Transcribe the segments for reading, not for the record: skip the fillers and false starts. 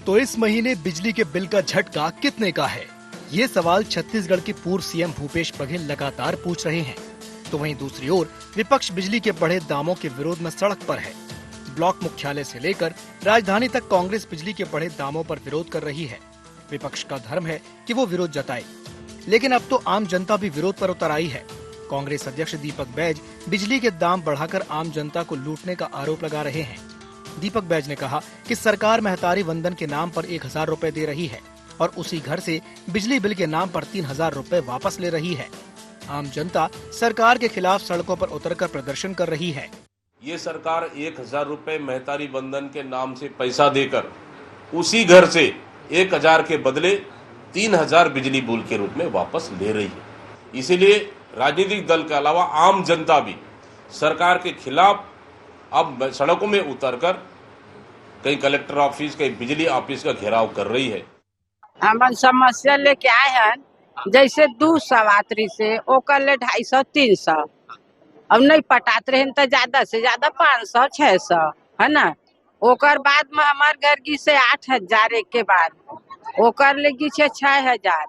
तो इस महीने बिजली के बिल का झटका कितने का है? ये सवाल छत्तीसगढ़ के पूर्व सीएम भूपेश बघेल लगातार पूछ रहे हैं। तो वहीं दूसरी ओर विपक्ष बिजली के बढ़े दामों के विरोध में सड़क पर है। ब्लॉक मुख्यालय से लेकर राजधानी तक कांग्रेस बिजली के बढ़े दामों पर विरोध कर रही है। विपक्ष का धर्म है कि वो विरोध जताए, लेकिन अब तो आम जनता भी विरोध पर उतर आई है। कांग्रेस अध्यक्ष दीपक बैज बिजली के दाम बढ़ाकर आम जनता को लूटने का आरोप लगा रहे हैं। दीपक बैज ने कहा कि सरकार महतारी वंदन के नाम पर 1000 रुपए दे रही है और उसी घर से बिजली बिल के नाम पर 3000 रुपए वापस ले रही है। आम जनता सरकार के खिलाफ सड़कों पर उतरकर प्रदर्शन कर रही है। ये सरकार 1000 रुपए महतारी बंधन के नाम से पैसा देकर उसी घर से 1000 के बदले 3000 बिजली बिल के रूप में वापस ले रही है। इसीलिए राजनीतिक दल के अलावा आम जनता भी सरकार के खिलाफ अब सड़कों में उतरकर कहीं कलेक्टर ऑफिस, कहीं बिजली ऑफिस का घेराव कर रही है। हम समस्या लेके आए हैं, जैसे 2 सवात्री से ओकर ले 250-300, अब नहीं पटात रहे तो ज्यादा से ज्यादा 500-600 है ना। ओकर बाद में हमार घर की से 8000 एक के बाद, ओकर ले की 6000,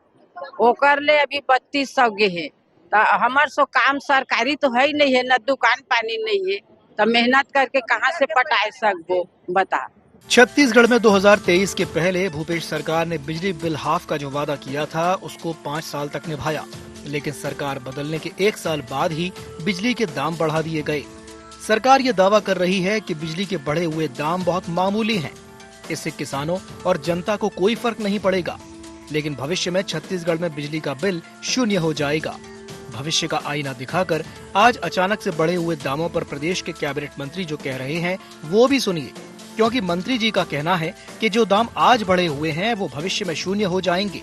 ओकर ले अभी 3200 गे है। तो हमार सो काम सरकारी तो है ही नहीं है, ना दुकान पानी नहीं है, तो मेहनत करके कहाँ से पटाए सकबो बता। छत्तीसगढ़ में 2023 के पहले भूपेश सरकार ने बिजली बिल हाफ का जो वादा किया था उसको 5 साल तक निभाया, लेकिन सरकार बदलने के 1 साल बाद ही बिजली के दाम बढ़ा दिए गए। सरकार ये दावा कर रही है कि बिजली के बढ़े हुए दाम बहुत मामूली हैं, इससे किसानों और जनता को कोई फर्क नहीं पड़ेगा, लेकिन भविष्य में छत्तीसगढ़ में बिजली का बिल 0 हो जाएगा। भविष्य का आईना दिखाकर आज अचानक से बढ़े हुए दामों पर प्रदेश के कैबिनेट मंत्री जो कह रहे हैं वो भी सुनिए, क्योंकि मंत्री जी का कहना है कि जो दाम आज बढ़े हुए हैं वो भविष्य में 0 हो जाएंगे,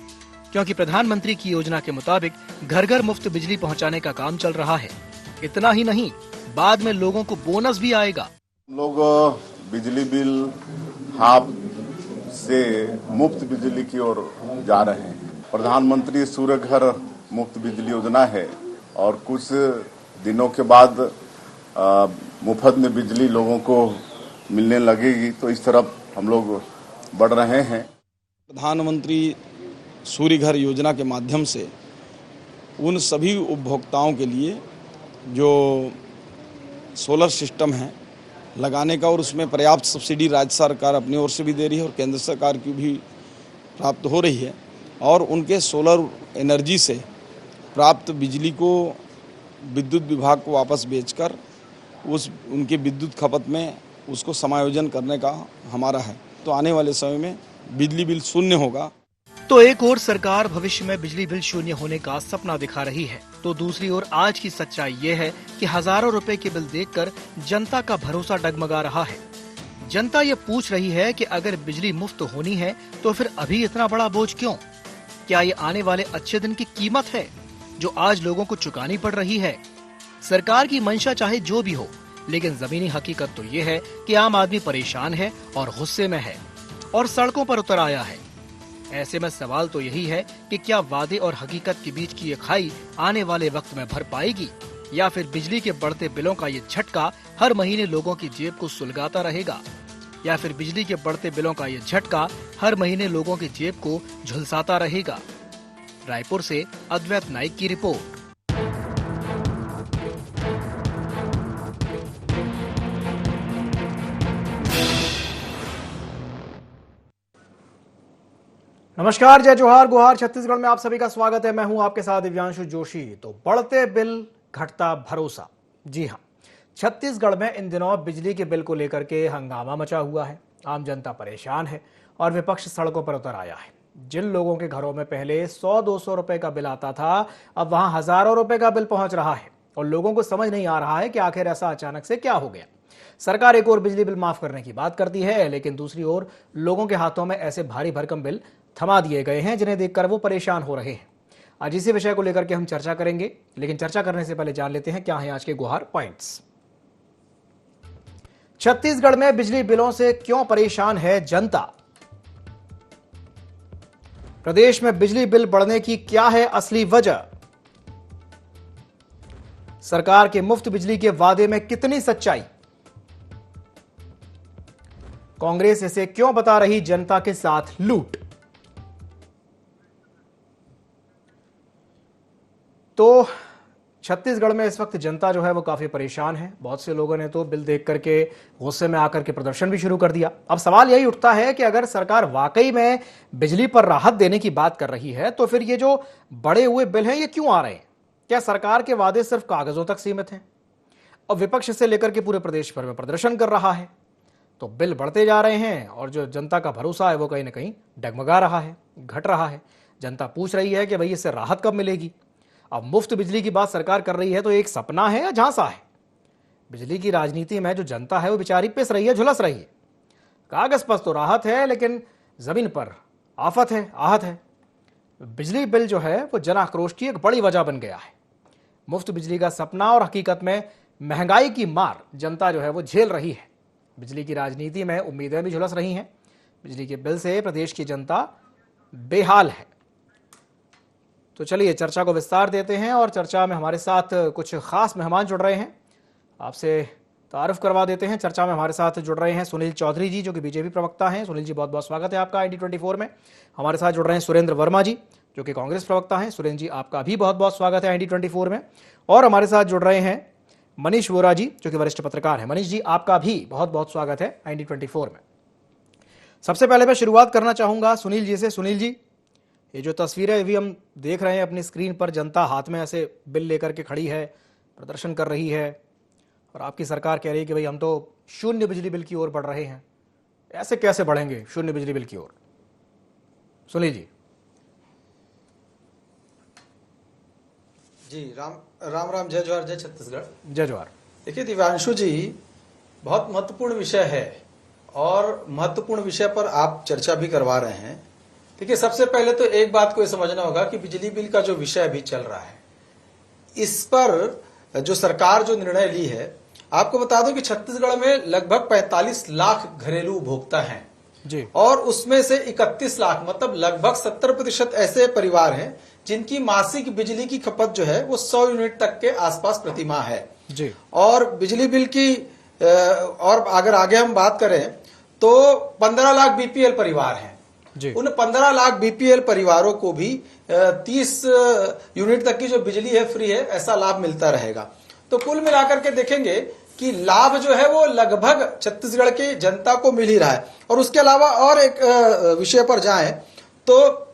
क्योंकि प्रधानमंत्री की योजना के मुताबिक घर घर मुफ्त बिजली पहुंचाने का काम चल रहा है। इतना ही नहीं, बाद में लोगों को बोनस भी आएगा। लोग बिजली बिल हाफ से मुफ्त बिजली की ओर जा रहे हैं। प्रधानमंत्री सूर्य घर मुफ्त बिजली योजना है और कुछ दिनों के बाद मुफ्त में बिजली लोगों को मिलने लगेगी, तो इस तरफ हम लोग बढ़ रहे हैं। प्रधानमंत्री सूर्य घर योजना के माध्यम से उन सभी उपभोक्ताओं के लिए जो सोलर सिस्टम है लगाने का, और उसमें पर्याप्त सब्सिडी राज्य सरकार अपनी ओर से भी दे रही है और केंद्र सरकार की भी प्राप्त हो रही है, और उनके सोलर एनर्जी से प्राप्त बिजली को विद्युत विभाग को वापस बेचकर उनके विद्युत खपत में उसको समायोजन करने का हमारा है। तो आने वाले समय में बिजली बिल 0 होगा। तो एक ओर सरकार भविष्य में बिजली बिल 0 होने का सपना दिखा रही है, तो दूसरी ओर आज की सच्चाई ये है कि हजारों रुपए के बिल देखकर जनता का भरोसा डगमगा रहा है। जनता ये पूछ रही है कि अगर बिजली मुफ्त होनी है तो फिर अभी इतना बड़ा बोझ क्यों? क्या ये आने वाले अच्छे दिन की कीमत है जो आज लोगों को चुकानी पड़ रही है? सरकार की मंशा चाहे जो भी हो, लेकिन जमीनी हकीकत तो ये है कि आम आदमी परेशान है और गुस्से में है और सड़कों पर उतर आया है। ऐसे में सवाल तो यही है कि क्या वादे और हकीकत के बीच की ये खाई आने वाले वक्त में भर पाएगी, या फिर बिजली के बढ़ते बिलों का ये झटका हर महीने लोगों की जेब को सुलगाता रहेगा, या फिर बिजली के बढ़ते बिलों का ये झटका हर महीने लोगों की जेब को झुलसाता रहेगा। रायपुर से अद्वैत नाइक की रिपोर्ट। नमस्कार, जय जोहार गुहार। छत्तीसगढ़ में आप सभी का स्वागत है। मैं हूं आपके साथ दिव्यांशु जोशी। तो बढ़ते बिल, घटता भरोसा। जी हां, छत्तीसगढ़ में इन दिनों बिजली के बिल को लेकर के हंगामा मचा हुआ है। आम जनता परेशान है और विपक्ष सड़कों पर उतर आया है। जिन लोगों के घरों में पहले 100-200 रुपए का बिल आता था, अब वहां हजारों रुपए का बिल पहुंच रहा है और लोगों को समझ नहीं आ रहा है कि आखिर ऐसा अचानक से क्या हो गया। सरकार एक ओर बिजली बिल माफ करने की बात करती है, लेकिन दूसरी ओर लोगों के हाथों में ऐसे भारी भरकम बिल थमा दिए गए हैं जिन्हें देखकर वो परेशान हो रहे हैं। आज इसी विषय को लेकर के हम चर्चा करेंगे, लेकिन चर्चा करने से पहले जान लेते हैं क्या है आज के गुहार पॉइंट्स। छत्तीसगढ़ में बिजली बिलों से क्यों परेशान है जनता? प्रदेश में बिजली बिल बढ़ने की क्या है असली वजह? सरकार के मुफ्त बिजली के वादे में कितनी सच्चाई? कांग्रेस इसे क्यों बता रही जनता के साथ लूट? तो छत्तीसगढ़ में इस वक्त जनता जो है वो काफी परेशान है। बहुत से लोगों ने तो बिल देख करके गुस्से में आकर के प्रदर्शन भी शुरू कर दिया। अब सवाल यही उठता है कि अगर सरकार वाकई में बिजली पर राहत देने की बात कर रही है तो फिर ये जो बड़े हुए बिल हैं ये क्यों आ रहे हैं? क्या सरकार के वादे सिर्फ कागजों तक सीमित हैं? अब विपक्ष इसे लेकर के पूरे प्रदेश भर में प्रदर्शन कर रहा है, तो बिल बढ़ते जा रहे हैं और जो जनता का भरोसा है वो कहीं ना कहीं डगमगा रहा है, घट रहा है। जनता पूछ रही है कि भाई इससे राहत कब मिलेगी? अब मुफ्त बिजली की बात सरकार कर रही है तो एक सपना है या झांसा है? बिजली की राजनीति में जो जनता है वो बेचारी पिस रही है, झुलस रही है। कागज पर तो राहत है लेकिन जमीन पर आफत है, आहत है। बिजली बिल जो है वो जन आक्रोश की एक बड़ी वजह बन गया है। मुफ्त बिजली का सपना और हकीकत में महंगाई की मार जनता जो है वो झेल रही है। बिजली की राजनीति में उम्मीदें भी झुलस रही हैं। बिजली के बिल से प्रदेश की जनता बेहाल है। तो चलिए चर्चा को विस्तार देते हैं और चर्चा में हमारे साथ कुछ खास मेहमान जुड़ रहे हैं। आपसे तारुफ करवा देते हैं। चर्चा में हमारे साथ जुड़ रहे हैं सुनील चौधरी जी, जो कि बीजेपी प्रवक्ता हैं। सुनील जी, बहुत बहुत स्वागत है आपका ID24 में। हमारे साथ जुड़ रहे हैं सुरेंद्र वर्मा जी, जो कि कांग्रेस प्रवक्ता हैं। सुरेंद्र जी, आपका भी बहुत बहुत स्वागत है ID24 में। और हमारे साथ जुड़ रहे हैं मनीष वोरा जी, जो कि वरिष्ठ पत्रकार हैं। मनीष जी, आपका भी बहुत बहुत स्वागत है ID24 में। सबसे पहले मैं शुरुआत करना चाहूंगा सुनील जी से। सुनील जी, ये जो तस्वीरें अभी हम देख रहे हैं अपनी स्क्रीन पर, जनता हाथ में ऐसे बिल लेकर के खड़ी है, प्रदर्शन कर रही है और आपकी सरकार कह रही है कि भाई हम तो शून्य बिजली बिल की ओर बढ़ रहे हैं। ऐसे कैसे बढ़ेंगे शून्य बिजली बिल की ओर? सुनील जी। जी, राम जय जोहार, जय छत्तीसगढ़। जय जोहार। देखिए दिव्यांशु जी, बहुत महत्वपूर्ण विषय है और महत्वपूर्ण विषय पर आप चर्चा भी करवा रहे हैं। देखिए, सबसे पहले तो एक बात को ये समझना होगा कि बिजली बिल का जो विषय अभी चल रहा है, इस पर जो सरकार जो निर्णय ली है, आपको बता दूं कि छत्तीसगढ़ में लगभग 45 लाख घरेलू उपभोक्ता हैं जी, और उसमें से 31 लाख मतलब लगभग 70% ऐसे परिवार हैं जिनकी मासिक बिजली की खपत जो है वो 100 यूनिट तक के आसपास प्रति माह है जी। और बिजली बिल की और अगर आगे हम बात करें तो 15 लाख बीपीएल परिवार हैं जी। उन 15 लाख बीपीएल परिवारों को भी 30 यूनिट तक की जो बिजली है फ्री है, ऐसा लाभ मिलता रहेगा। तो कुल मिलाकर के देखेंगे कि लाभ जो है वो लगभग छत्तीसगढ़ की जनता को मिल ही रहा है। और उसके अलावा और एक विषय पर जाएं तो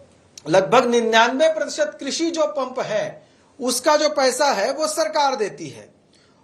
लगभग 99% कृषि जो पंप है उसका जो पैसा है वो सरकार देती है।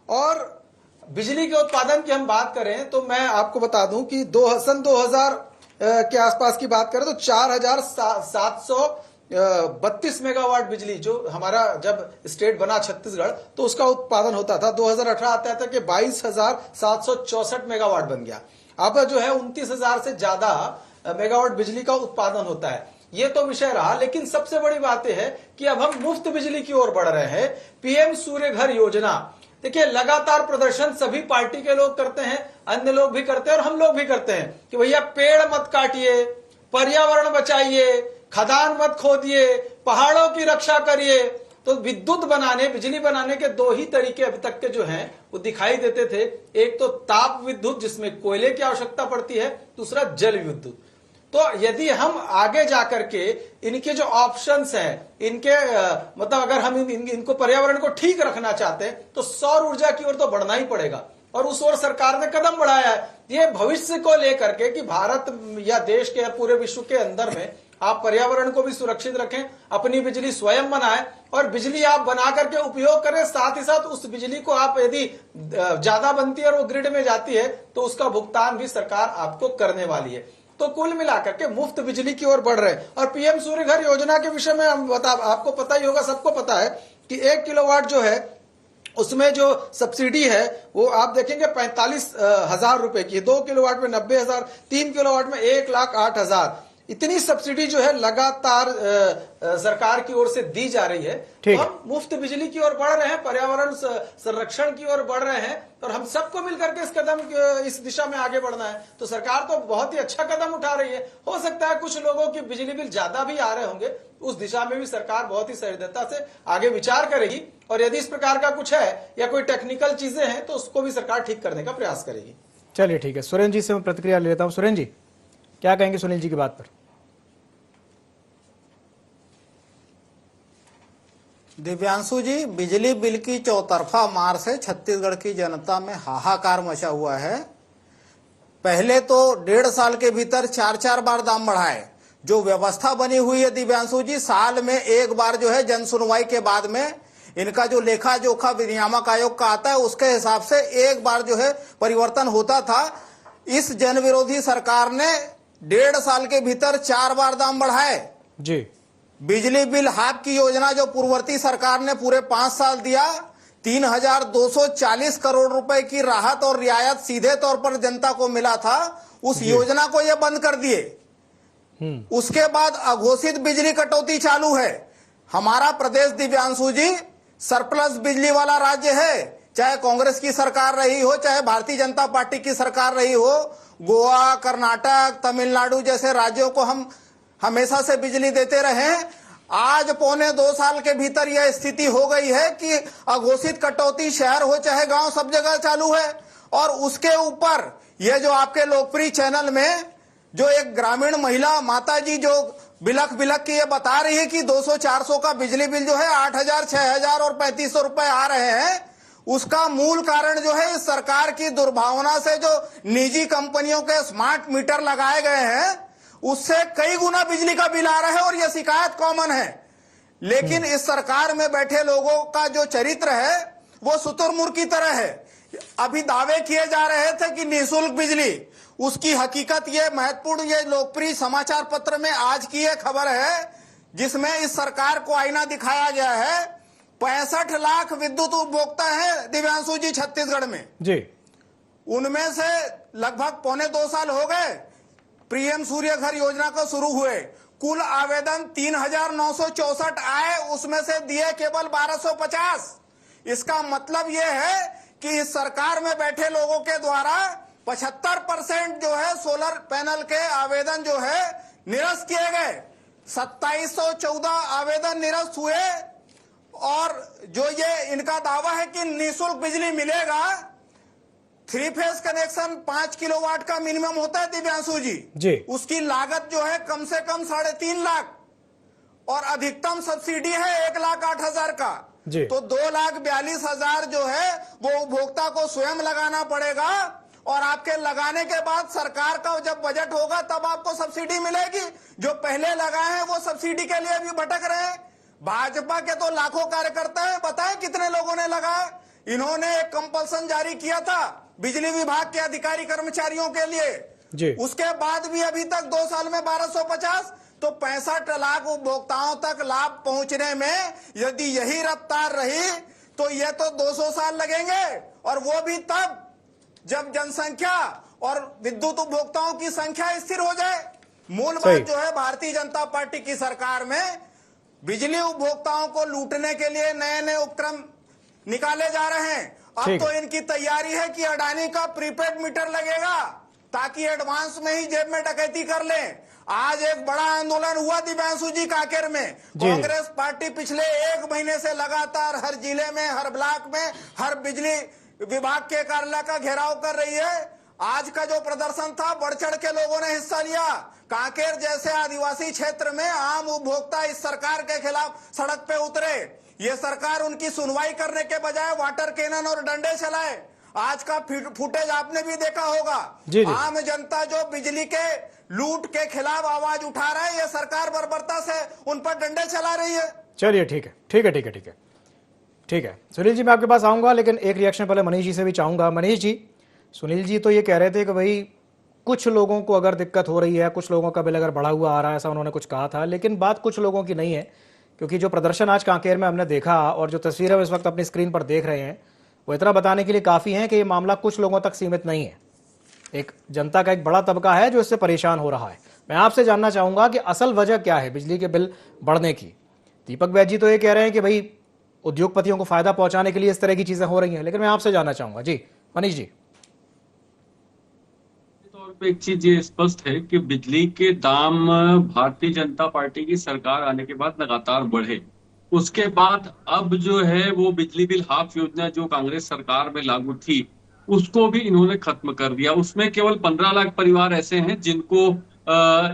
और बिजली के उत्पादन की हम बात करें तो मैं आपको बता दूं कि सन 2000 के आसपास की बात करें तो 4732 मेगावाट बिजली जो हमारा जब स्टेट बना छत्तीसगढ़ तो उसका उत्पादन होता था। 2018 आता था कि 22,764 मेगावाट बन गया। अब जो है 29,000 से ज्यादा मेगावाट बिजली का उत्पादन होता है। ये तो विषय रहा, लेकिन सबसे बड़ी बात यह है कि अब हम मुफ्त बिजली की ओर बढ़ रहे हैं। पीएम सूर्य घर योजना, देखिए लगातार प्रदर्शन सभी पार्टी के लोग करते हैं, अन्य लोग भी करते हैं और हम लोग भी करते हैं कि भैया पेड़ मत काटिए, पर्यावरण बचाइए, खदान मत खोदिए, पहाड़ों की रक्षा करिए। तो विद्युत बनाने, बिजली बनाने के दो ही तरीके अभी तक के जो हैं वो दिखाई देते थे। एक तो ताप विद्युत जिसमें कोयले की आवश्यकता पड़ती है, दूसरा जल विद्युत। तो यदि हम आगे जाकर के इनके जो ऑप्शंस हैं, इनके मतलब अगर हम इनको पर्यावरण को ठीक रखना चाहते हैं तो सौर ऊर्जा की ओर तो बढ़ना ही पड़ेगा और उस ओर सरकार ने कदम बढ़ाया है। ये भविष्य को लेकर के कि भारत या देश के या पूरे विश्व के अंदर में आप पर्यावरण को भी सुरक्षित रखें, अपनी बिजली स्वयं बनाएं और बिजली आप बना करके उपयोग करें। साथ ही साथ उस बिजली को आप यदि ज्यादा बनती है और वो ग्रिड में जाती है तो उसका भुगतान भी सरकार आपको करने वाली है। तो कुल मिलाकर के मुफ्त बिजली की ओर बढ़ रहे हैं। और पीएम सूर्य घर योजना के विषय में हम आपको पता ही होगा, सबको पता है कि 1 किलोवाट जो है उसमें जो सब्सिडी है वो आप देखेंगे 45,000 रुपए की, 2 किलोवाट में 90,000, 3 किलोवाट में 1,08,000। इतनी सब्सिडी जो है लगातार सरकार की ओर से दी जा रही है। तो हम मुफ्त बिजली की ओर बढ़ रहे हैं, पर्यावरण संरक्षण की ओर बढ़ रहे हैं और हम सबको मिलकर के इस दिशा में आगे बढ़ना है। तो सरकार तो बहुत ही अच्छा कदम उठा रही है। हो सकता है कुछ लोगों की बिजली बिल ज्यादा भी आ रहे होंगे, उस दिशा में भी सरकार बहुत ही सहृदयता से आगे विचार करेगी और यदि इस प्रकार का कुछ है या कोई टेक्निकल चीजें हैं तो उसको भी सरकार ठीक करने का प्रयास करेगी। चलिए ठीक है, सुरेंद्र जी से मैं प्रतिक्रिया ले लेता हूं। सुरेंद्र जी, क्या कहेंगे सुनील जी की बात पर? दिव्यांशु जी, बिजली बिल की चौतरफा मार से छत्तीसगढ़ की जनता में हाहाकार मचा हुआ है। पहले तो 1.5 साल के भीतर 4 बार दाम बढ़ाए। जो व्यवस्था बनी हुई है दिव्यांशु जी, साल में एक बार जो है जन सुनवाई के बाद में इनका जो लेखा जोखा विनियामक आयोग का आता है उसके हिसाब से एक बार जो है परिवर्तन होता था। इस जन विरोधी सरकार ने 1.5 साल के भीतर 4 बार दाम बढ़ाए जी। बिजली बिल हाफ की योजना जो पूर्ववर्ती सरकार ने पूरे 5 साल दिया, 3,240 करोड़ रुपए की राहत और रियायत सीधे तौर पर जनता को मिला था, उस योजना को ये बंद कर दिए। उसके बाद अघोषित बिजली कटौती चालू है। हमारा प्रदेश दिव्यांशु जी सरप्लस बिजली वाला राज्य है, चाहे कांग्रेस की सरकार रही हो, चाहे भारतीय जनता पार्टी की सरकार रही हो। गोवा, कर्नाटक, तमिलनाडु जैसे राज्यों को हम हमेशा से बिजली देते रहे। आज 1.25 साल के भीतर यह स्थिति हो गई है कि अघोषित कटौती शहर हो चाहे गांव सब जगह चालू है। और उसके ऊपर यह जो आपके लोकप्रिय चैनल में जो एक ग्रामीण महिला माता जी जो बिलख बिलख के ये बता रही है कि 200-400 का बिजली बिल जो है 8,000, 6,000 और 3,500 रुपए आ रहे हैं, उसका मूल कारण जो है इस सरकार की दुर्भावना से जो निजी कंपनियों के स्मार्ट मीटर लगाए गए हैं उससे कई गुना बिजली का बिल आ रहा है और यह शिकायत कॉमन है। लेकिन इस सरकार में बैठे लोगों का जो चरित्र है वो शुतुरमुर्ग की तरह है। अभी दावे किए जा रहे थे कि निःशुल्क बिजली, उसकी हकीकत ये महत्वपूर्ण ये लोकप्रिय समाचार पत्र में आज की ये खबर है जिसमें इस सरकार को आईना दिखाया गया है। 65 लाख विद्युत उपभोक्ता है दिव्यांशु जी छत्तीसगढ़ में जी। उनमें से लगभग 1.25 साल हो गए पीएम सूर्य घर योजना को शुरू हुए। कुल आवेदन 3,964 आए, उसमें से दिए केवल 1,250। इसका मतलब यह है कि इस सरकार में बैठे लोगों के द्वारा 75% जो है सोलर पैनल के आवेदन जो है निरस्त किए गए। 2,714 आवेदन निरस्त हुए। और जो ये इनका दावा है कि निःशुल्क बिजली मिलेगा, 3 फेज कनेक्शन 5 किलोवाट का मिनिमम होता है दिव्यांशु जी, उसकी लागत जो है कम से कम 3.5 लाख और अधिकतम सब्सिडी है 1,08,000 का। तो 2,42,000 जो है वो उपभोक्ता को स्वयं लगाना पड़ेगा और आपके लगाने के बाद सरकार का जब बजट होगा तब आपको सब्सिडी मिलेगी। जो पहले लगाए हैं वो सब्सिडी के लिए भी भटक रहे हैं। भाजपा के तो लाखों कार्यकर्ता हैं, बताएं कितने लोगों ने लगाया। इन्होंने एक कंपल्सन जारी किया था बिजली विभाग के अधिकारी कर्मचारियों के लिए, उसके बाद भी अभी तक 2 साल में 1,250। तो 65 लाख उपभोक्ताओं तक लाभ पहुंचने में यदि यही रफ्तार रही तो ये तो 200 साल लगेंगे, और वो भी तब जब जनसंख्या और विद्युत उपभोक्ताओं की संख्या स्थिर हो जाए। मूल बात जो है भारतीय जनता पार्टी की सरकार में बिजली उपभोक्ताओं को लूटने के लिए नए नए उपक्रम निकाले जा रहे हैं। अब तो इनकी तैयारी है कि अडानी का प्रीपेड मीटर लगेगा ताकि एडवांस में ही जेब में डकैती कर लें। आज एक बड़ा आंदोलन हुआ दिव्यांशु जी कांकेर में। कांग्रेस पार्टी पिछले 1 महीने से लगातार हर जिले में, हर ब्लॉक में, हर बिजली विभाग के कार्यालय का घेराव कर रही है। आज का जो प्रदर्शन था बढ़ चढ़ के लोगों ने हिस्सा लिया। कांकेर जैसे आदिवासी क्षेत्र में आम उपभोक्ता इस सरकार के खिलाफ सड़क पे उतरे। ये सरकार उनकी सुनवाई करने के बजाय वाटर कैनन और डंडे चलाए। आज का फुटेज आपने भी देखा होगा। आम जनता जो बिजली के लूट के खिलाफ आवाज उठा रहा है, ये सरकार बर्बरता से उन पर डंडे चला रही है। चलिए ठीक है सुनील जी, मैं आपके पास आऊंगा, लेकिन एक रिएक्शन पहले मनीष जी से भी चाहूंगा। मनीष जी, सुनील जी तो ये कह रहे थे कि भाई कुछ लोगों को अगर दिक्कत हो रही है, कुछ लोगों का बिल अगर बढ़ा हुआ आ रहा है, ऐसा उन्होंने कुछ कहा था। लेकिन बात कुछ लोगों की नहीं है, क्योंकि जो प्रदर्शन आज कांकेर में हमने देखा और जो तस्वीर हम इस वक्त अपनी स्क्रीन पर देख रहे हैं वो इतना बताने के लिए काफ़ी है कि ये मामला कुछ लोगों तक सीमित नहीं है। एक जनता का एक बड़ा तबका है जो इससे परेशान हो रहा है। मैं आपसे जानना चाहूंगा कि असल वजह क्या है बिजली के बिल बढ़ने की। दीपक वैद्य जी तो ये कह रहे हैं कि भाई उद्योगपतियों को फायदा पहुंचाने के लिए इस तरह की चीजें हो रही हैं, लेकिन मैं आपसे जानना चाहूंगा। जी मनीष जी। तौर पे एक चीज ये स्पष्ट है कि बिजली के दाम भारतीय जनता पार्टी की सरकार आने के बाद लगातार बढ़े। उसके बाद अब जो है वो बिजली बिल हाफ योजना जो कांग्रेस सरकार में लागू थी उसको भी इन्होंने खत्म कर दिया। उसमें केवल 15 लाख परिवार ऐसे हैं जिनको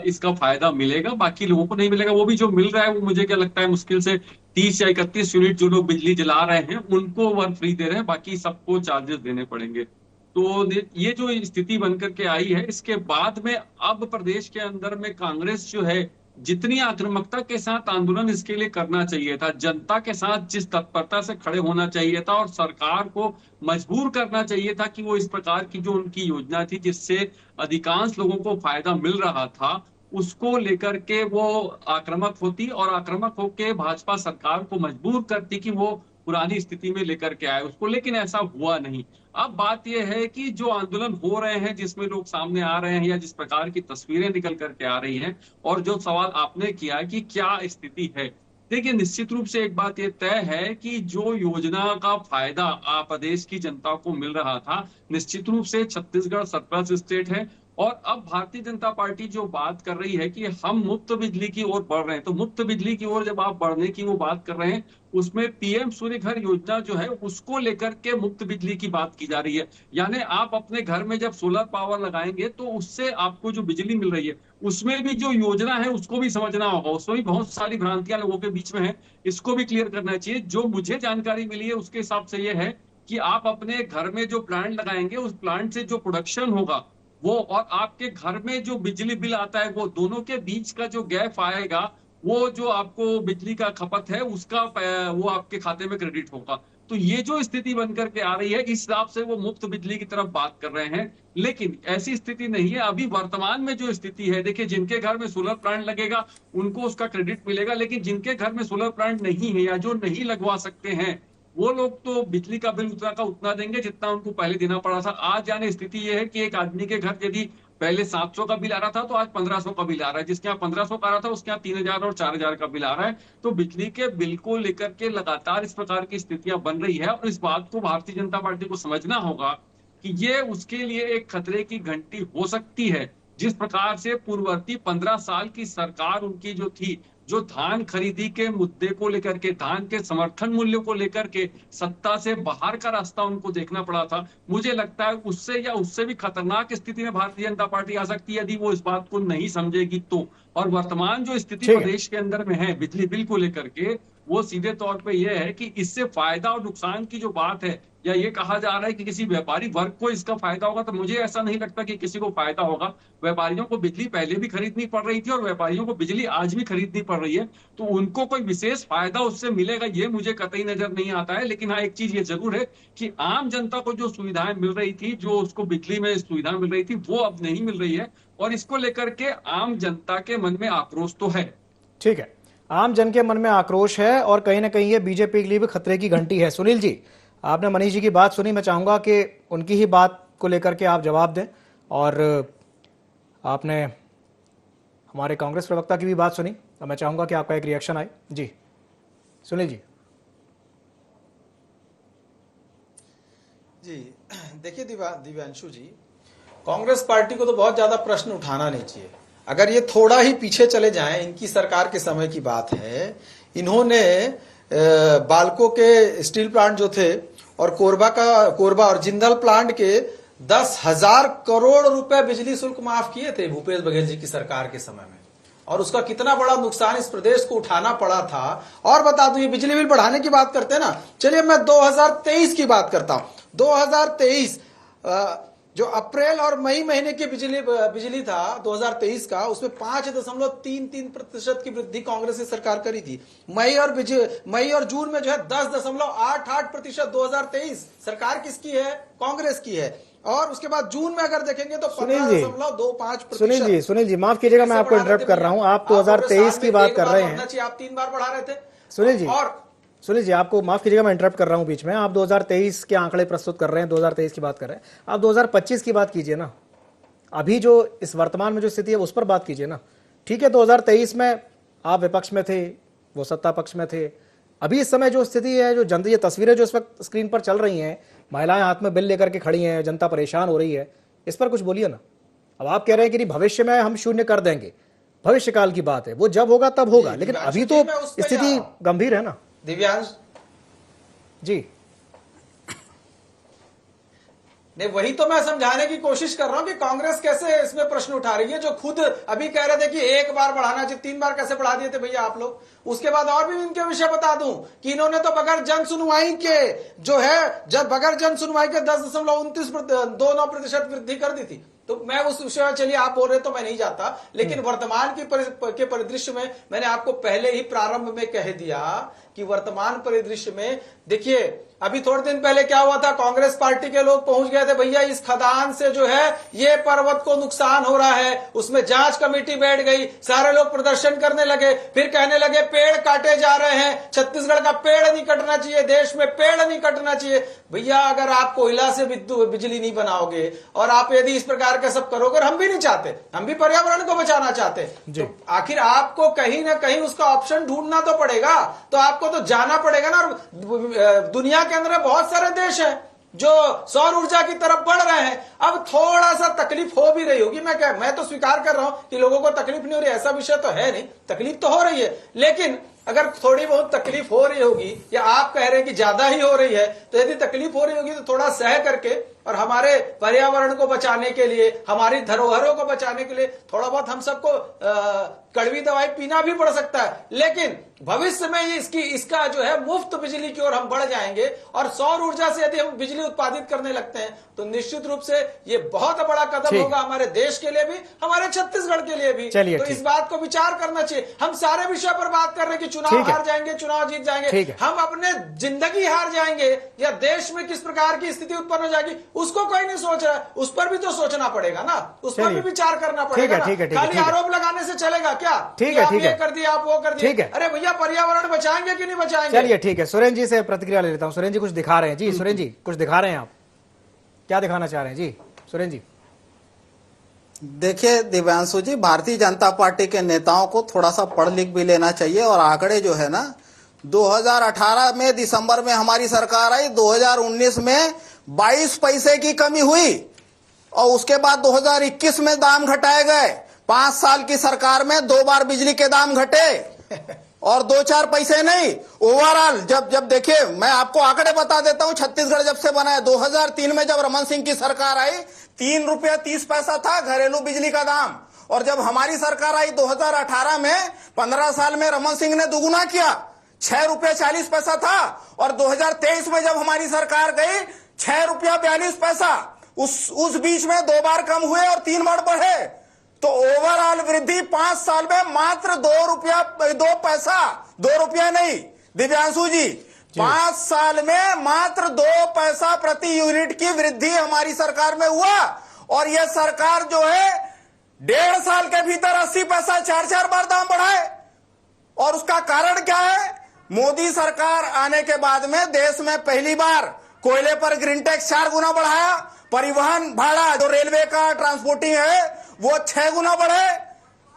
इसका फायदा मिलेगा, बाकी लोगों को नहीं मिलेगा। वो भी जो मिल रहा है वो मुझे क्या लगता है मुश्किल से 30 या 31 यूनिट जो लोग बिजली जला रहे हैं उनको वन फ्री दे रहे हैं, बाकी सबको चार्जेस देने पड़ेंगे। तो ये जो स्थिति बनकर के आई है, इसके बाद में अब प्रदेश के अंदर में कांग्रेस जो है जितनी आक्रामकता के साथ आंदोलन इसके लिए करना चाहिए था, जनता के साथ जिस तत्परता से खड़े होना चाहिए था और सरकार को मजबूर करना चाहिए था कि वो इस प्रकार की जो उनकी योजना थी जिससे अधिकांश लोगों को फायदा मिल रहा था उसको लेकर के वो आक्रामक होती और आक्रामक होकर भाजपा सरकार को मजबूर करती कि वो पुरानी स्थिति में लेकर के आए उसको, लेकिन ऐसा हुआ नहीं। अब बात यह है कि जो आंदोलन हो रहे हैं जिसमें लोग सामने आ रहे हैं या जिस प्रकार की तस्वीरें निकल करके आ रही हैं और जो सवाल आपने किया कि क्या स्थिति है, देखिए निश्चित रूप से एक बात यह तय है कि जो योजना का फायदा प्रदेश की जनता को मिल रहा था, निश्चित रूप से छत्तीसगढ़ सरप्लस स्टेट है। और अब भारतीय जनता पार्टी जो बात कर रही है कि हम मुफ्त बिजली की ओर बढ़ रहे हैं, तो मुफ्त बिजली की ओर जब आप बढ़ने की वो बात कर रहे हैं, उसमें पीएम सूर्य घर योजना जो है उसको लेकर के मुफ्त बिजली की बात की जा रही है। यानी आप अपने घर में जब सोलर पावर लगाएंगे तो उससे आपको जो बिजली मिल रही है उसमें भी जो योजना है उसको भी समझना होगा, उसमें भी बहुत सारी भ्रांतियां लोगों के बीच में है, इसको भी क्लियर करना चाहिए। जो मुझे जानकारी मिली है उसके हिसाब से यह है कि आप अपने घर में जो प्लांट लगाएंगे उस प्लांट से जो प्रोडक्शन होगा वो और आपके घर में जो बिजली बिल आता है वो दोनों के बीच का जो गैप आएगा, वो जो आपको बिजली का खपत है उसका वो आपके खाते में क्रेडिट होगा। तो ये जो स्थिति बनकर के आ रही है इस हिसाब से वो मुफ्त बिजली की तरफ बात कर रहे हैं, लेकिन ऐसी स्थिति नहीं है। अभी वर्तमान में जो स्थिति है, देखिए जिनके घर में सोलर प्लांट लगेगा उनको उसका क्रेडिट मिलेगा, लेकिन जिनके घर में सोलर प्लांट नहीं है या जो नहीं लगवा सकते हैं वो लोग तो बिजली का बिल उतना का उतना देंगे जितना उनको पहले देना पड़ा था। आज यानी स्थिति ये है कि एक आदमी के घर यदि पहले 700 का बिल आ रहा था तो आज 1500 का बिल आ रहा है, जिसके यहाँ 1500 का आ रहा था उसके यहाँ 3000 और 4000 का बिल आ रहा है। तो बिजली के बिल को लेकर के लगातार इस प्रकार की स्थितियां बन रही है और इस बात को भारतीय जनता पार्टी को समझना होगा कि ये उसके लिए एक खतरे की घंटी हो सकती है। जिस प्रकार से पूर्ववर्ती 15 साल की सरकार उनकी जो थी, जो धान खरीदी के मुद्दे को लेकर के, धान के समर्थन मूल्य को लेकर के सत्ता से बाहर का रास्ता उनको देखना पड़ा था, मुझे लगता है उससे या उससे भी खतरनाक स्थिति में भारतीय जनता पार्टी आ सकती है यदि वो इस बात को नहीं समझेगी तो। और वर्तमान जो स्थिति प्रदेश के अंदर में है बिजली बिल को लेकर के, वो सीधे तौर पे यह है कि इससे फायदा और नुकसान की जो बात है, या ये कहा जा रहा है कि किसी व्यापारी वर्ग को इसका फायदा होगा, तो मुझे ऐसा नहीं लगता कि किसी को फायदा होगा। व्यापारियों को बिजली पहले भी खरीदनी पड़ रही थी और व्यापारियों को बिजली आज भी खरीदनी पड़ रही है, तो उनको कोई विशेष फायदा उससे मिलेगा ये मुझे कतई नजर नहीं आता है। लेकिन हाँ, एक चीज ये जरूर है कि आम जनता को जो सुविधाएं मिल रही थी, जो उसको बिजली में सुविधाएं मिल रही थी, वो अब नहीं मिल रही है और इसको लेकर के आम जनता के मन में आक्रोश तो है। ठीक है, आम जन के मन में आक्रोश है और कहीं ना कहीं ये बीजेपी के लिए भी खतरे की घंटी है। सुनील जी, आपने मनीष जी की बात सुनी, मैं चाहूंगा कि उनकी ही बात को लेकर के आप जवाब दें। और आपने हमारे कांग्रेस प्रवक्ता की भी बात सुनी, तो मैं चाहूंगा कि आपका एक रिएक्शन आए। जी सुनील जी। जी देखिए दिव्यांशु जी, कांग्रेस पार्टी को तो बहुत ज्यादा प्रश्न उठाना नहीं चाहिए। अगर ये थोड़ा ही पीछे चले जाएं, इनकी सरकार के समय की बात है, इन्होंने बाल्को के स्टील प्लांट जो थे और कोरबा और जिंदल प्लांट के 10,000 करोड़ रुपए बिजली शुल्क माफ किए थे भूपेश बघेल जी की सरकार के समय में, और उसका कितना बड़ा नुकसान इस प्रदेश को उठाना पड़ा था। और बता दूं, ये बिजली बिल बढ़ाने की बात करते हैं ना, चलिए मैं 2023 की बात करता हूं। 2023 जो अप्रैल और मई महीने की बिजली था 2023 का, उसमें 5.33% की वृद्धि कांग्रेस की सरकार करी थी। मई और जून में जो है 10.88% 2023 सरकार किसकी है? कांग्रेस की है। और उसके बाद जून में अगर देखेंगे तो 15.25%। सुनील जी माफ कीजिएगा, मैं आपको इंटरप्ट कर रहा हूं। आप 2023 की बात कर रहे हैं, आप 3 बार बढ़ा रहे थे सुनील जी आपको माफ कीजिएगा, मैं इंटरप्ट कर रहा हूं बीच में। आप 2023 के आंकड़े प्रस्तुत कर रहे हैं, 2023 की बात कर रहे हैं, आप 2025 की बात कीजिए ना। अभी जो इस वर्तमान में जो स्थिति है उस पर बात कीजिए ना। ठीक है, 2023 में आप विपक्ष में थे, वो सत्ता पक्ष में थे। अभी इस समय जो स्थिति है, जो जनता, ये तस्वीरें जो इस वक्त स्क्रीन पर चल रही हैं, महिलाएं हाथ में बिल लेकर के खड़ी हैं, जनता परेशान हो रही है, इस पर कुछ बोलिए ना। अब आप कह रहे हैं कि नहीं भविष्य में हम शून्य कर देंगे, भविष्य काल की बात है, वो जब होगा तब होगा, लेकिन अभी तो स्थिति गंभीर है ना। दिव्यांश जी नहीं, वही तो मैं समझाने की कोशिश कर रहा हूं कि कांग्रेस कैसे इसमें प्रश्न उठा रही है, जो खुद अभी कह रहे थे कि एक बार बढ़ाना चाहिए, 3 बार कैसे बढ़ा दिए थे भैया आप लोग। उसके बाद और भी इनके विषय बता दूं कि इन्होंने तो बगैर जन सुनवाई के जो है, जब बगैर जन सुनवाई के 10.29% वृद्धि कर दी थी। तो मैं उस विषय में, चलिए आप बोल रहे तो मैं नहीं जाता, लेकिन वर्तमान के परिदृश्य में मैंने आपको पहले ही प्रारंभ में कह दिया कि वर्तमान परिदृश्य में देखिए, अभी थोड़े दिन पहले क्या हुआ था, कांग्रेस पार्टी के लोग पहुंच गए थे, भैया इस खदान से जो है ये पर्वत को नुकसान हो रहा है, उसमें जांच कमेटी बैठ गई, सारे लोग प्रदर्शन करने लगे, फिर कहने लगे पेड़ काटे जा रहे हैं, छत्तीसगढ़ का पेड़ नहीं कटना चाहिए, देश में पेड़ नहीं कटना चाहिए। भैया अगर आप कोयला से बिजली नहीं बनाओगे और आप यदि इस प्रकार का सब करोगे, हम भी नहीं चाहते, हम भी पर्यावरण को बचाना चाहते, तो आखिर आपको कहीं ना कहीं उसका ऑप्शन ढूंढना तो पड़ेगा, तो आपको तो जाना पड़ेगा ना। और दुनिया के अंदर बहुत सारे देश हैं जो सौर ऊर्जा की तरफ बढ़ रहे हैं। अब थोड़ा सा तकलीफ हो भी रही होगी, मैं तो स्वीकार कर रहा हूं कि लोगों को तकलीफ नहीं हो रही, ऐसा विषय तो है नहीं, तकलीफ तो हो रही है, लेकिन अगर थोड़ी बहुत तकलीफ हो रही होगी, या आप कह रहे हैं कि ज्यादा ही हो रही है, तो यदि तकलीफ हो रही होगी तो थोड़ा सह करके और हमारे पर्यावरण को बचाने के लिए, हमारी धरोहरों को बचाने के लिए थोड़ा बहुत हम सबको कड़वी दवाई पीना भी पड़ सकता है। लेकिन भविष्य में इसका जो है मुफ्त बिजली की ओर हम बढ़ जाएंगे और सौर ऊर्जा से यदि हम बिजली उत्पादित करने लगते हैं तो निश्चित रूप से ये बहुत बड़ा कदम होगा हमारे देश के लिए भी, हमारे छत्तीसगढ़ के लिए भी। तो इस बात को विचार करना चाहिए। हम सारे विषय पर बात कर रहे हैं कि चुनाव हार जाएंगे, चुनाव जीत जाएंगे, हम अपने जिंदगी हार जाएंगे या देश में किस प्रकार की स्थिति उत्पन्न हो जाएगी उसको कोई नहीं सोच रहा है, उस पर भी तो सोचना पड़ेगा ना, उस पर भी विचार करना पड़ेगा ना। खाली आरोप लगाने से चलेगा क्या? ठीक है, ये कर दिया, आप वो कर दिया, अरे भैया पर्यावरण बचाएंगे कि नहीं बचाएंगे? चलिए ठीक है, सुरेंद्र जी से प्रतिक्रिया ले लेता हूं। सुरेंद्र जी कुछ दिखा रहे हैं जी, सुरेंद्र जी कुछ दिखा रहे हैं, आप क्या दिखाना चाह रहे हैं जी सुरेंद्र जी? देखिए दिव्यांशु जी, भारतीय जनता पार्टी के नेताओं को थोड़ा सा पढ़ लिख भी लेना चाहिए और आंकड़े जो है ना, 2018 में दिसंबर में हमारी सरकार आई, 2019 में 22 पैसे की कमी हुई और उसके बाद 2021 में दाम घटाए गए। 5 साल की सरकार में 2 बार बिजली के दाम घटे और 2-4 पैसे नहीं, ओवरऑल जब देखिए, मैं आपको आंकड़े बता देता हूं, छत्तीसगढ़ जब से बना है, 2003 में जब रमन सिंह की सरकार आई, 3 रुपया 30 पैसा था घरेलू बिजली का दाम, और जब हमारी सरकार आई 2018 में, 15 साल में रमन सिंह ने दुगुना किया, 6 रुपया 40 पैसा था, और 2023 में जब हमारी सरकार गई 6 रुपया 42 पैसा, उस बीच में 2 बार कम हुए और 3 बार बढ़े। तो ओवरऑल वृद्धि 5 साल में मात्र 2 रुपया नहीं दिव्यांशु जी, 5 साल में मात्र 2 पैसा प्रति यूनिट की वृद्धि हमारी सरकार में हुआ। और यह सरकार जो है 1.5 साल के भीतर 80 पैसा 4 बार दाम बढ़ाए। और उसका कारण क्या है? मोदी सरकार आने के बाद में देश में पहली बार कोयले पर ग्रीन टैक्स 4 गुना बढ़ाया, परिवहन भाड़ा जो रेलवे का ट्रांसपोर्टिंग है वो 6 गुना बढ़े,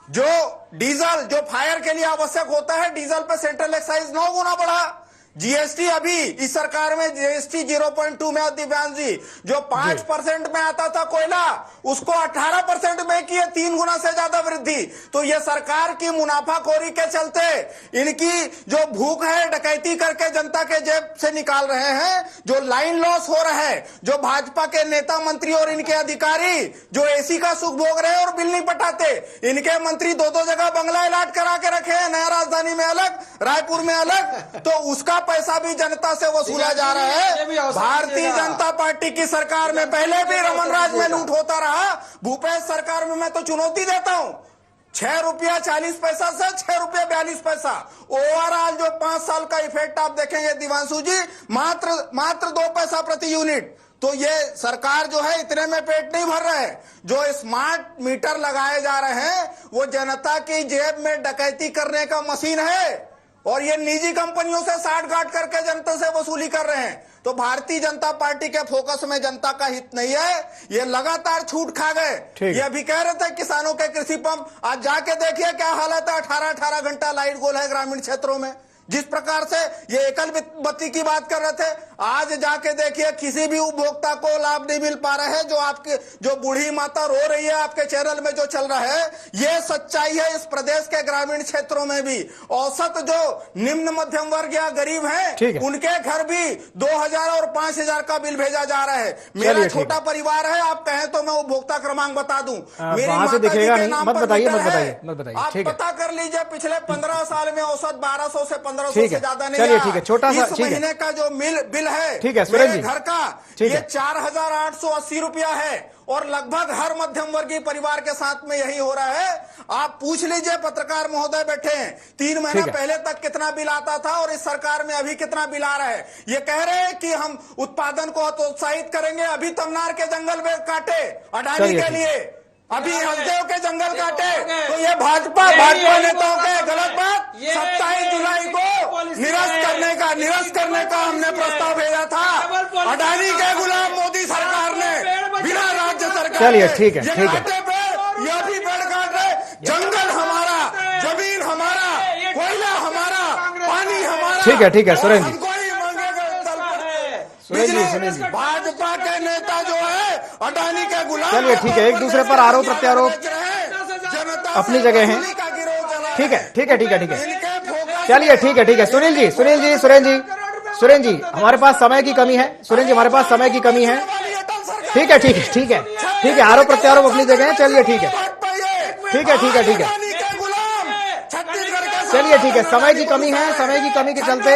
जो डीजल जो फायर के लिए आवश्यक होता है डीजल पे सेंट्रल एक्साइज 9 गुना बढ़ा, जीएसटी अभी इस सरकार में जीएसटी 0.2 में दिव्यांश जी, जो 5% में आता था कोयला, उसको 18% में किए, 3 गुना से ज्यादा वृद्धि। तो ये सरकार की मुनाफाखोरी के चलते इनकी जो भूख है, डकैती करके जनता के जेब से निकाल रहे हैं, जो लाइन लॉस हो रहा है, जो भाजपा के नेता मंत्री और इनके अधिकारी जो एसी का सुख भोग रहे हैं और बिल नहीं पटाते, इनके मंत्री 2 जगह बंगला अलॉट करा के रखे हैं, नया राजधानी में अलग, रायपुर में अलग, तो उसका पैसा भी जनता से वसूला जा रहा है। भारतीय जनता पार्टी की सरकार में पहले भी रमन राज में लूट होता रहा, भूपेश सरकार में मैं तो चुनौती देता हूं, 6 रुपया 40 पैसा से 6 रुपया 42 पैसा। ओवरऑल जो 5 साल का इफेक्ट आप देखेंगे दिव्यांशु जी, मात्र 2 पैसा प्रति यूनिट। तो ये सरकार जो है इतने में पेट नहीं भर रहा है। जो स्मार्ट मीटर लगाए जा रहे हैं वो जनता की जेब में डकैती करने का मशीन है, और ये निजी कंपनियों से साठ-गांठ करके जनता से वसूली कर रहे हैं। तो भारतीय जनता पार्टी के फोकस में जनता का हित नहीं है, ये लगातार छूट खा गए। ये अभी कह रहे थे किसानों के कृषि पंप, आज जाके देखिए क्या हालत है, 18 घंटा लाइट गोल है ग्रामीण क्षेत्रों में, जिस प्रकार से ये एकल बत्ती की बात कर रहे थे, आज जाके देखिए किसी भी उपभोक्ता को लाभ नहीं मिल पा रहे हैं। जो आपके जो बूढ़ी माता रो रही है आपके चैनल में जो चल रहा है, ये सच्चाई है। इस प्रदेश के ग्रामीण क्षेत्रों में भी औसत जो निम्न मध्यम वर्ग या गरीब हैं, उनके घर भी 2000 और 5000 का बिल भेजा जा रहा है। मेरा छोटा परिवार है, आप कहें तो मैं उपभोक्ता क्रमांक बता दूं। मेरी माता जी के नाम पर आप पता कर लीजिए, पिछले 15 साल में औसत 1200 से 1500 से ज्यादा नहीं आया। ठीक है, छोटा सा इस महीने का जो बिल है, ठीक है मेरे घर का, ये 4880 रुपया है और लगभग हर मध्यम वर्गीय परिवार के साथ में यही हो रहा है। आप पूछ लीजिए, पत्रकार महोदय बैठे हैं, 3 महीने पहले तक कितना बिल आता था और इस सरकार में अभी कितना बिल आ रहा है। ये कह रहे हैं कि हम उत्पादन को प्रोत्साहित करेंगे, अभी तमनार के जंगल में काटे अडानी के लिए, अभी हसदेव के जंगल काटे, तो ये भाजपा नेताओं के गलत बात। 27 जुलाई को निरस्त करने का हमने प्रस्ताव भेजा था। अडानी के गुलाम मोदी सरकार ने बिना राज्य सरकार, चलिए ठीक है, यह भी पेड़ काट रहे। जंगल हमारा, जमीन हमारा, कोयला हमारा, पानी हमारा। ठीक है सुरेंद्र जी, भाजपा के नेता जो है अडानी के गुलाम। चलिए ठीक है, एक दूसरे पर आरोप प्रत्यारोप अपनी जगह है। ठीक है चलिए ठीक है। सुरेंद्र जी हमारे पास समय की कमी है। ठीक है, आरोप प्रत्यारोप अपनी जगह है। चलिए ठीक है। चलिए ठीक है, समय की कमी के चलते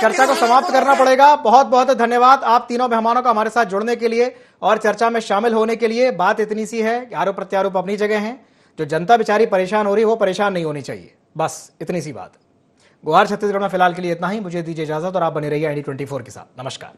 चर्चा को समाप्त करना पड़ेगा। बहुत बहुत धन्यवाद आप तीनों मेहमानों का हमारे साथ जुड़ने के लिए और चर्चा में शामिल होने के लिए। बात इतनी सी है कि आरोप प्रत्यारोप अपनी जगह हैं, जो जनता बेचारी परेशान हो रही है वो परेशान नहीं होनी चाहिए, बस इतनी सी बात। गुहार छत्तीसगढ़ में फिलहाल के लिए इतना ही। मुझे दीजिए इजाजत और आप बने रहिए ID24 के साथ। नमस्कार।